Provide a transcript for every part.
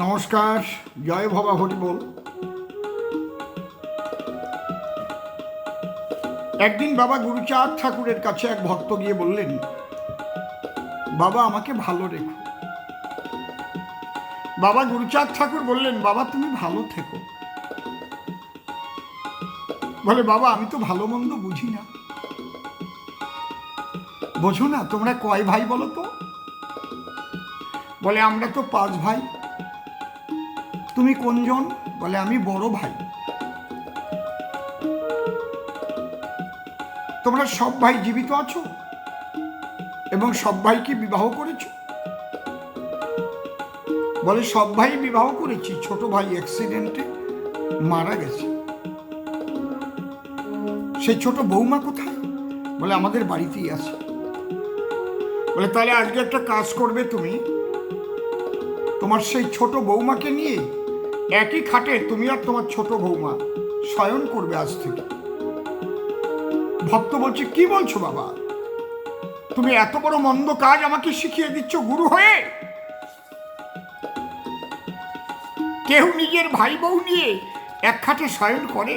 নমস্কার, জয় ভবা হরি বল। একদিন বাবা গুরুচাঁদ ঠাকুরের কাছে এক ভক্ত গিয়ে বললেন, বাবা আমাকে ভালো রেখো। বাবা গুরুচাঁদ ঠাকুর বললেন, বাবা তুমি ভালো থেকো। বলে, বাবা আমি তো ভালো মন্দ বুঝি না। বোঝো না? তোমরা কয় ভাই বলো তো? বলে, আমরা তো 5 ভাই। তুমি কোনজন? বলে, আমি বড় ভাই। তোমরা সব ভাই জীবিত আছো এবং সব ভাই কি বিবাহ করেছো? বলে, সব ভাই বিবাহ করেছি, ছোট ভাই অ্যাক্সিডেন্টে মারা গেছে। সেই ছোট বৌমা কোথায়? বলে, আমাদের বাড়িতেই আছে। বলে, তাহলে আজকে একটা কাজ করবে, তুমি তোমার সেই ছোট বৌমাকে নিয়ে একই খাটে তুমি আর তোমার ছোট বৌমা শয়ন করবে আজ থেকে। ভক্ত বলছে, কি বলছো বাবা? তুমি এত বড় মন্দ কাজ আমাকে শিখিয়ে দিচ্ছ গুরু হয়ে? কেউ নিজের ভাই বউ নিয়ে এক খাটে শয়ন করে?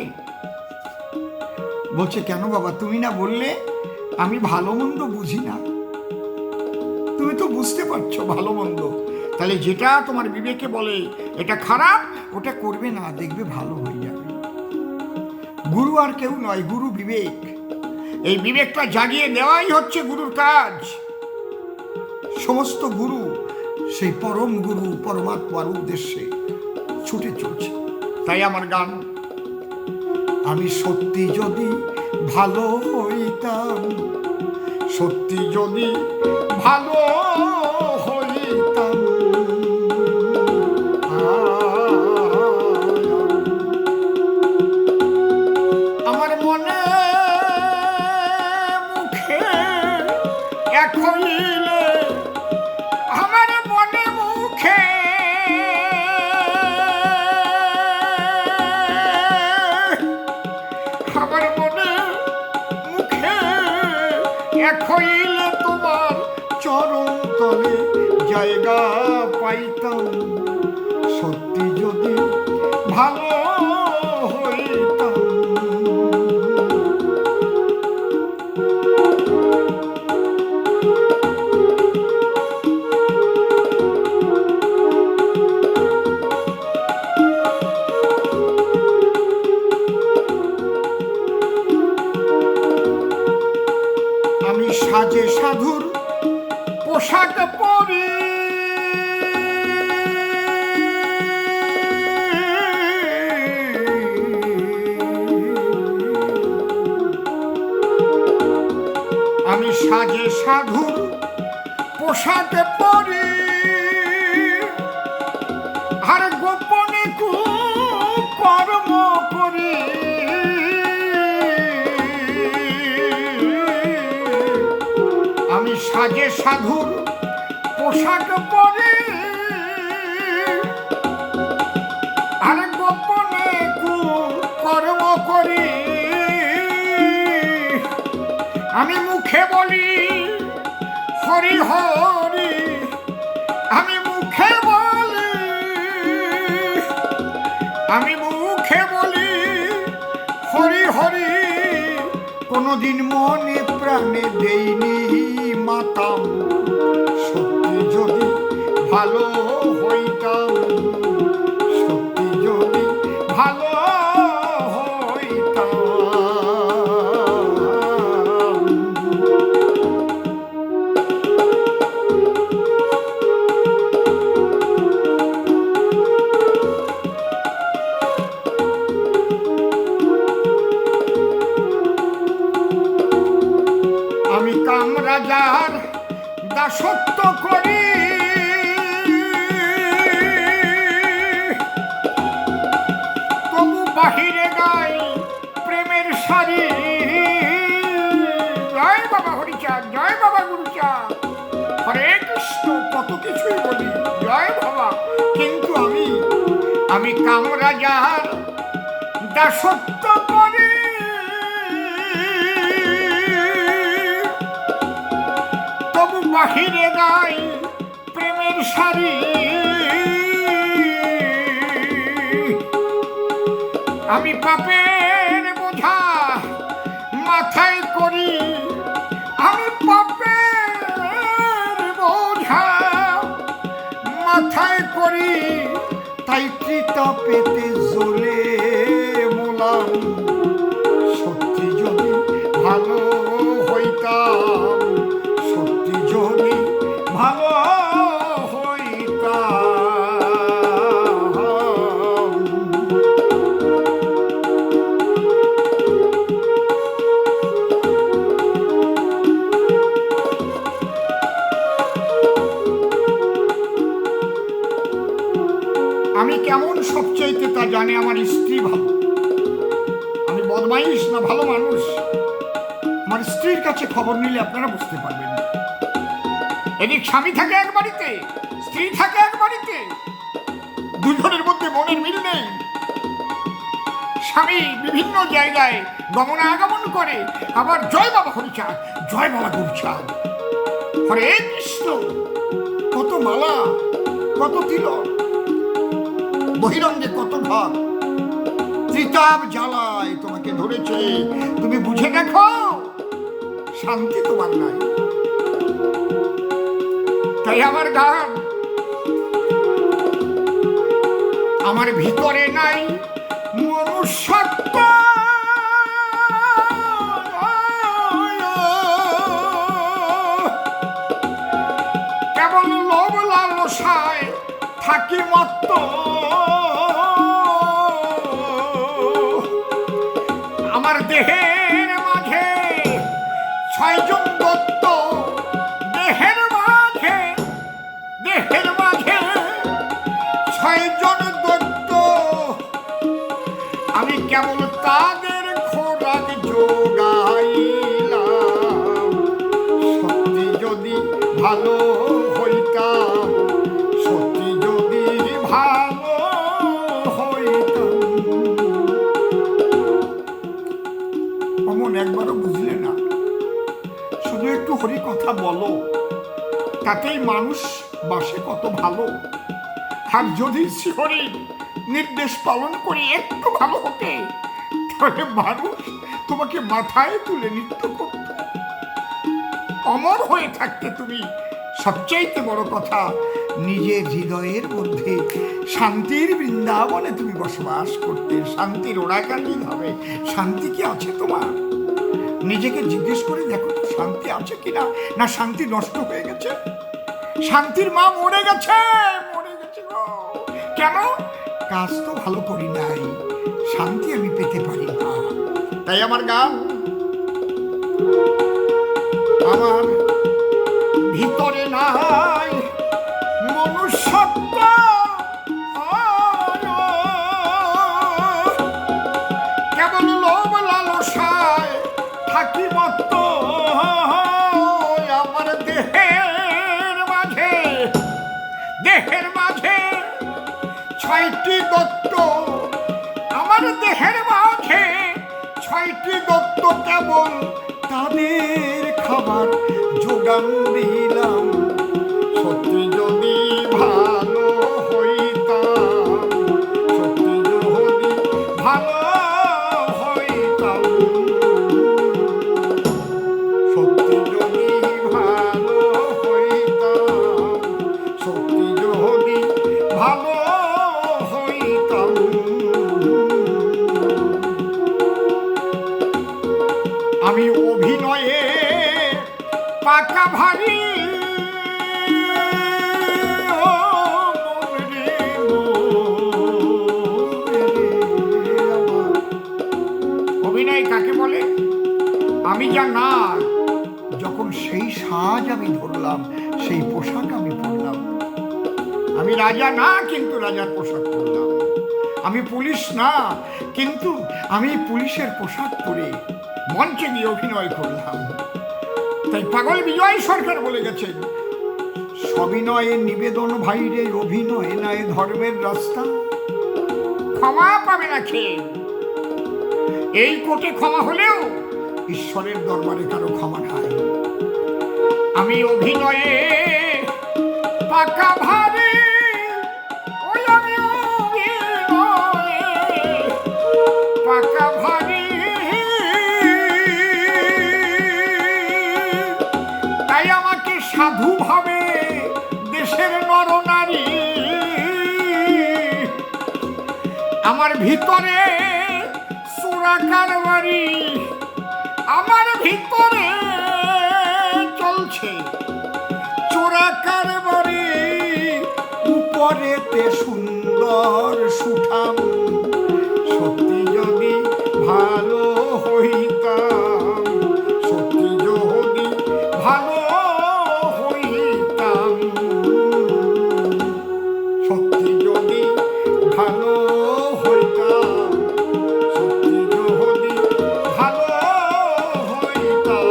বলছে, কেন বাবা, তুমি না বললে আমি ভালো মন্দ বুঝি না? তুমি তো বুঝতে পারছো ভালো মন্দ। তাহলে যেটা তোমার বিবেকে বলে এটা খারাপ, ওটা করবে না, দেখবে ভালো হয়ে যাবে। গুরু আর কেউ নয়, গুরু বিবেক। এই বিবেকটা জাগিয়ে দেওয়াই হচ্ছে গুরুর কাজ। সমস্ত গুরু সেই পরম গুরু পরমাত্মার উদ্দেশ্যে ছুটে চলছে। তাই আমার গান, আমি সত্যি যদি ভালো হইতাম, সত্যি যদি ভালো হইতাম, আমার মনে মুখে এক হইলে, আমার মনে মুখে আমার মনে মুখে এক হইলে তোমার চরণ তলে জায়গা পাইতাম, সত্যি যদি ভালো হইতাম। আমি সাজে সাধুর পোশাক পরি, আমি সাজে সাধুর পোশাক পরি, আর গোপনে কর্ম করি। আমি সাজে সাধুর পোশাক পরি, আর গোপনে কর্ম করি। আমি মুখে বলি হরি হরি, আমি মুখে বলি, আমি মুখে বলি হরি হরি। কোনদিন মনে প্রাণে দেইনি মাতাম, সত্যি যদি ভালো হইতাম, সত্যি যদি ভালো হইতাম। আমি কামরাজার দাসত্ব করি, তবু বাহিরে গাই প্রেমের সারি। জয় বাবা হরিচাঁদ, জয় বাবা গুরুচাঁদ, হরে কৃষ্ণ, কত কিছুই বলি, জয় বাবা। কিন্তু আমি কামরাজার দাসত্ব করি, তবু বাহিরে গাই প্রেমের সারি। আমি পাপের বোঝা মাথায় করি, আমি পাপের বোঝা মাথায় করি, তাই চিতা পেতে জ্বলে মোলাম। সত্যি যদি ভালো হইতাম, সত্যি যদি ভালো হইতাম। আমি কেমন সবচাইতে তা জানে আমার স্ত্রী ভালো। আমি বদমাইশ না ভালো মানুষ, আমার স্ত্রীর কাছে খবর নিলে আপনারা বুঝতে পারবেন। এদিক স্বামী থাকে এক বাড়িতে, স্ত্রী থাকে এক বাড়িতে, দুজনের মধ্যে মনের মিল নেই। স্বামী বিভিন্ন জায়গায় গমনাগমন করে, আবার জয় বাবা হরিচাঁদ, জয় বাবা গুরুচাঁদ, হরে কৃষ্ণ, কত মালা, কত তিলক, বহিরঙ্গে কত ভাব, ত্রিতাপ জ্বালায় তোমাকে ধরেছে। তুমি বুঝে দেখো, শান্তি তোমার নাই। তাই আমার গান, আমার ভিতরে নাই মনুষ্যত্ব, কেবল লোভ লালসায় থাকি মত্ত। আমার দেহের মাঝে ছয়জন দত্ত, দেহের মাঝে ছয়জন দত্ত। আমি কেবল তাদের খোরাক যোগাইলাম। সত্যি যদি ভালো হইতাম, সত্যি যদি ভালো হইতাম। অমন একবারও বুঝলে না, শুধু একটু হরি কথা বলো, তাতেই মানুষ বাসে কত ভালো। আর যদি শ্রীহরির নির্দেশ পালন করে একটু ভালো হতে, তাহলে মানুষ তোমাকে মাথায় তুলে নৃত্য করত, অমর হয়ে থাকতে তুমি। সবচাইতে বড় কথা, নিজের হৃদয়ের মধ্যে শান্তির বৃন্দাবনে তুমি বসবাস করতে। শান্তির ওড়াকালি হবে। শান্তি কি আছে তোমার? নিজেকে জিজ্ঞেস করে দেখো তো, শান্তি আছে কিনা, না শান্তি নষ্ট হয়ে গেছে? শান্তির মা মরে গেছে, মরে গেছে গো। কেন? কাজ তো ভালো করি নাই, শান্তি আমি পেতে পারি না। তাই আমার গান, আমার ভিতরে নাই মনুষ্যত্ব, কেবল লোভ লালসায় থাকি মত্ত। আমার দেহের মাঝে ছয়টি দত্ত, আমার দেহের মাঝে ছয়টি দত্ত, কেবল তাদের খাবার যোগান দিলাম। সত্যি যদি ভালো হইতাম, সত্যি যদি ভালো হইতাম, সত্যি যদি ভালো হইতাম, সত্যি যদি ভালো হইতাম। আমি অভিনয়ে পাকা ভারী, অভিনয় কাকে বলে? আমি যা না, যখন সেই সাজ আমি ধরলাম, সেই পোশাক আমি পরলাম। আমি রাজা না, কিন্তু রাজার পোশাক পরলাম। আমি পুলিশ না, কিন্তু আমি পুলিশের পোশাক পরে মঞ্চে গিয়ে অভিনয় করলাম। তাই পাগল বিজয় সরকার বলে গেছেন, সবিনয়ে নিবেদন ভাইরে, অভিনয় নয় ধর্মের রাস্তা। ক্ষমা পাবে না খেয়ে, এই কোটে ক্ষমা হলেও ঈশ্বরের দরবারে কারো ক্ষমা নাই। আমি অভিনয়ে পাকা ভারী, ওই আমি অভিনয়ে আমার ভিতরে চোরা কারবারি, আমার ভিতরে চলছে চোরা কারবারি, উপরেতে সুন্দর সুঠাম, সত্যি যদি ভালো হইতাম, সত্যি যদি ভালো হইতাম, সত্যি যদি ভালো হইতাম, সত্যি যদি ভালো হইতাম।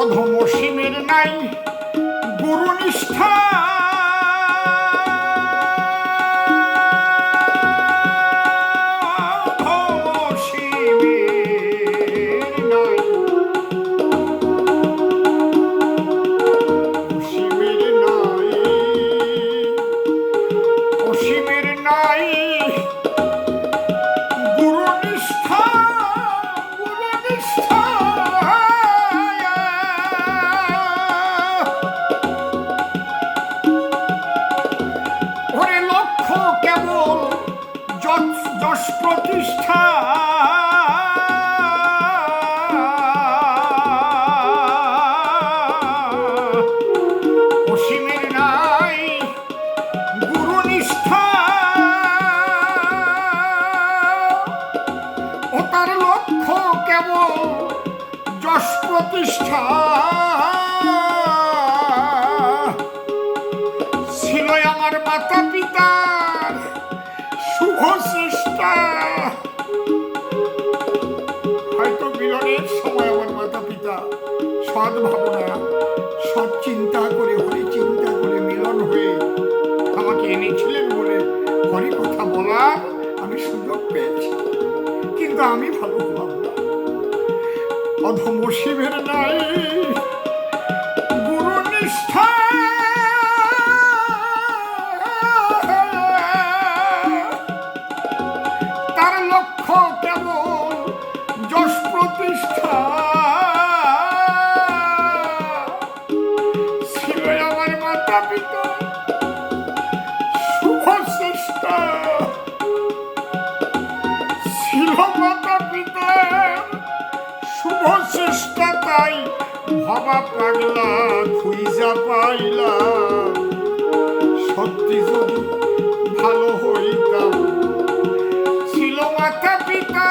অধমসীমের নাই গুরু নিষ্ঠা, অসীমের নাই গুরু নিষ্ঠা, গুরু নিষ্ঠা। ওরে লক্ষ্য কেবল যশ প্রতিষ্ঠা, অসীমের নাই গুরু নিষ্ঠা, ও তার লক্ষ্য কেবল যশ প্রতিষ্ঠা। ছিল আমার মাতা পিতার শুভ চেষ্টা, হয়তো মিলনের সময় আমার মাতা পিতা সৎ ভাবনা, সৎ চিন্তা করে, হরি চিন্তা করে মিলন হয়ে আমাকে এনেছিলেন বলে হরি কথা বলার আমি সুযোগ পেয়েছি, কিন্তু আমি ভালো হলাম না। অধমসীমের নাই গুরু নিষ্ঠা, তার লক্ষ্য কেবল যশ প্রতিষ্ঠা। ছিল আমার মাতা পিতা শুভ চেষ্টা, ছিল মাতা পিতার শুভ চেষ্টা, তাই ভাবা পাগলা খুঁজা পাইলাম, সত্যি যদি ভালো হইতাম। ছিল মাতা পিতা,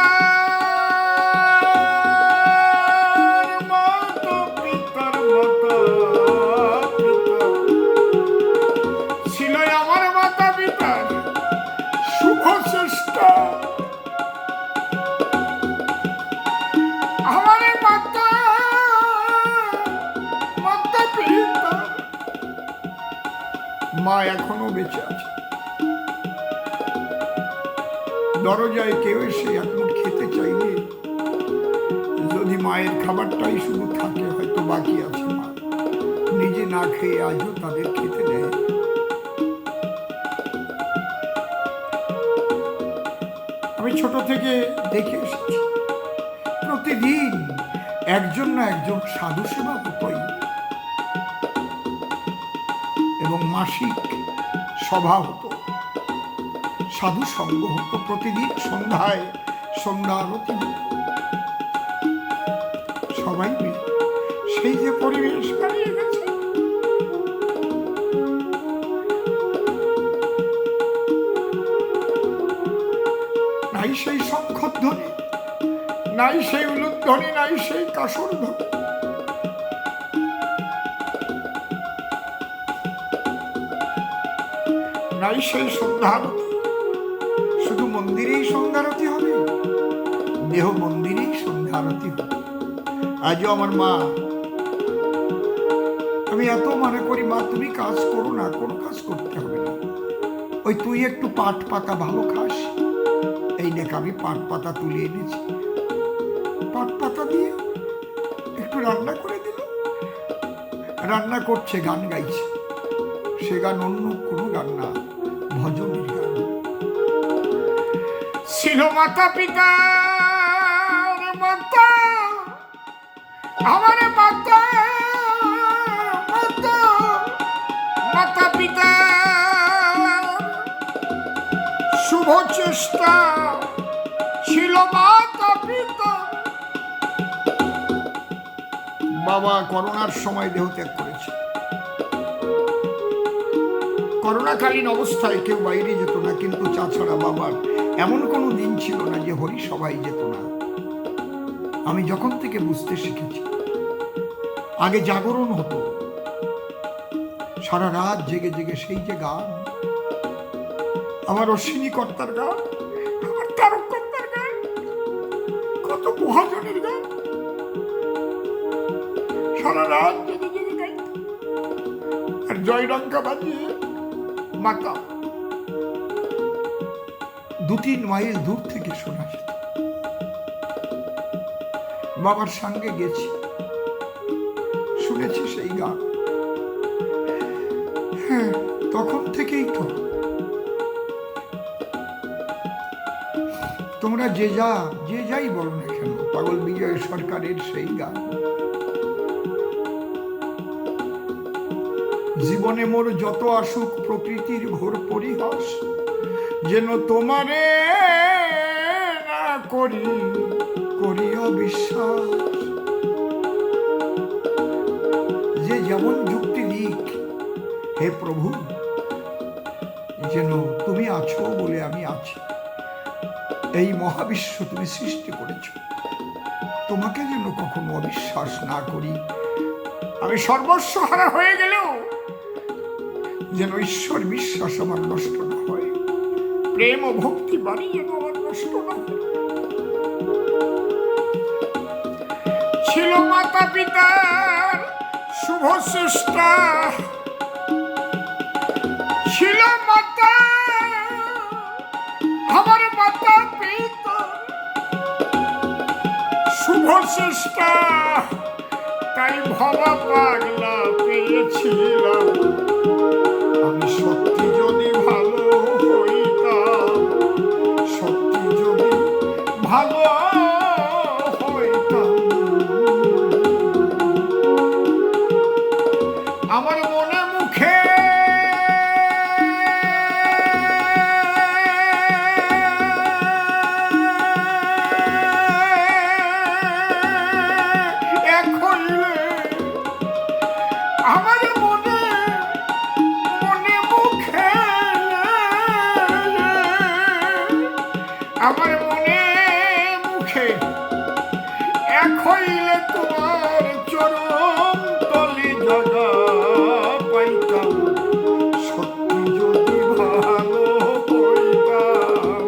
মাতা পিতার মাতা পিতা, ছিল আমার মাতা পিতার শুভ চেষ্টা। আমার মাতা মাতা পিতা, মা এখনো বেঁচে আছে, দরজায় কেউ এসে এক মুঠ খেতে চাইলে যদি মায়ের খাবারটাই শুধু থাকে, হয়তো বাকি আছে, মা নিজে না খেয়ে আজও তাদের খেতে দেয়। আমি ছোট থেকে দেখে এসেছি প্রতিদিন একজন না একজন সাধু সেবা হতোই, এবং মাসিক সভা হতো, সাধু সঙ্গ হতো, প্রতিদিন সন্ধ্যায় সন্ধ্যা আরতি হতো, সবাই মিলে সেই যে পরিবেশ হারিয়ে গেছে। নাই সেই শঙ্খধ্বনি, নাই সেই উলুধ্বনি, নাই সেই কাসর ধ্বনি, নাই সেই সন্ধ্যারতি। শুধু মন্দিরেই সন্ধ্যারতি হবে, দেহ মন্দিরেই সন্ধ্যারতি হবে। আজও আমার মা, আমি এত মনে করি মা তুমি কাজ করো না, কোনো কাজ করতে হবে না, ওই তুই একটু পাট পাতা ভালো খাস, এই দেখ আমি পাট পাতা তুলে এনেছি, পাট পাতা দিয়ে একটু রান্না করে দিল, রান্না করছে, গান গাইছে। সে গান অন্য কোনো গান না, ভজনের গান। ছিল মাতা পিতা মাতা, আমার মাতা মাতা, মাতা পিতা শুভ চেষ্টা, ছিল মাতা পিতা। বাবা করোনার সময় দেহত্যাগ করেছে। করোনাকালীন অবস্থায় কেউ বাইরে যেত না, কিন্তু তাছাড়া বাবার এমন কোনো দিন ছিল না যে হরি সবাই যেত না। আমি যখন থেকে বুঝতে শিখেছি, আগে জাগরণ হতো, সারা রাত জেগে জেগে সেই যে গান, আমার অশ্বিনী কর্তার গান, আমার তারক কর্তার গান, কত মহাজনের গান, সারা রাত জেগে জেগে গাই। আর জয়ডঙ্কা বাজিয়ে মাতা 2-3 মাইল দূর থেকে শোনা যেত। বাবার সঙ্গে গেছি, শুনেছি সেই গান। হ্যাঁ, তখন থেকেই তো তোমরা যে যাই বলো না কেন, পাগল বিজয় সরকারের সেই গান, জীবনে মোর যত আসুক প্রকৃতির ঘোর পরিহাস, যেন তোমারে না করিও বিশ্বাস। যে যেমন যুক্তি দিক, হে প্রভু, যেন তুমি আছো বলে আমি আছি। এই মহাবিশ্ব তুমি সৃষ্টি করেছ, তোমাকে যেন কখনো অবিশ্বাস না করি। আমি সর্বস্ব হারা হয়ে গেলেও যেন ঈশ্বর বিশ্বাস আমার নষ্ট না হয়, প্রেম ও ভক্তি বাড়ি যেন আমার নষ্ট না হয়। ছিল মাতা পিতার শুভ চেষ্টা, ছিল মাতা আমার মাতা পিতা শুভ চেষ্টা, তাই ভবা পাগলা পেয়েছিলাম। আমি সত্যি যদি ভালো হইতাম, সত্যি যদি ভালো হইতাম, আমার মনে মুখে এক হইলে, আমার মনে মুখে, আমার মনে মুখে এক হইলে তোমার চরণ তলে জাগা পাইতাম। সত্যি যদি ভালো হইতাম,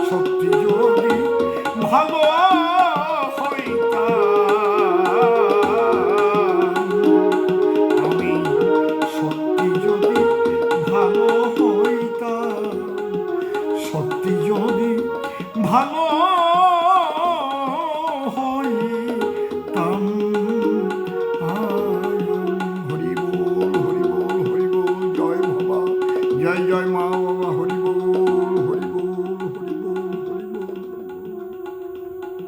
সত্যি যদি ভালো হইতাম, আমি সত্যি যদি ভালো হইতাম, সত্যি যদি ভালো হইতাম। হরি বল, হরি বল, হরি বল, জয় বাবা, জয় জয় মা বাবা, হরি বল।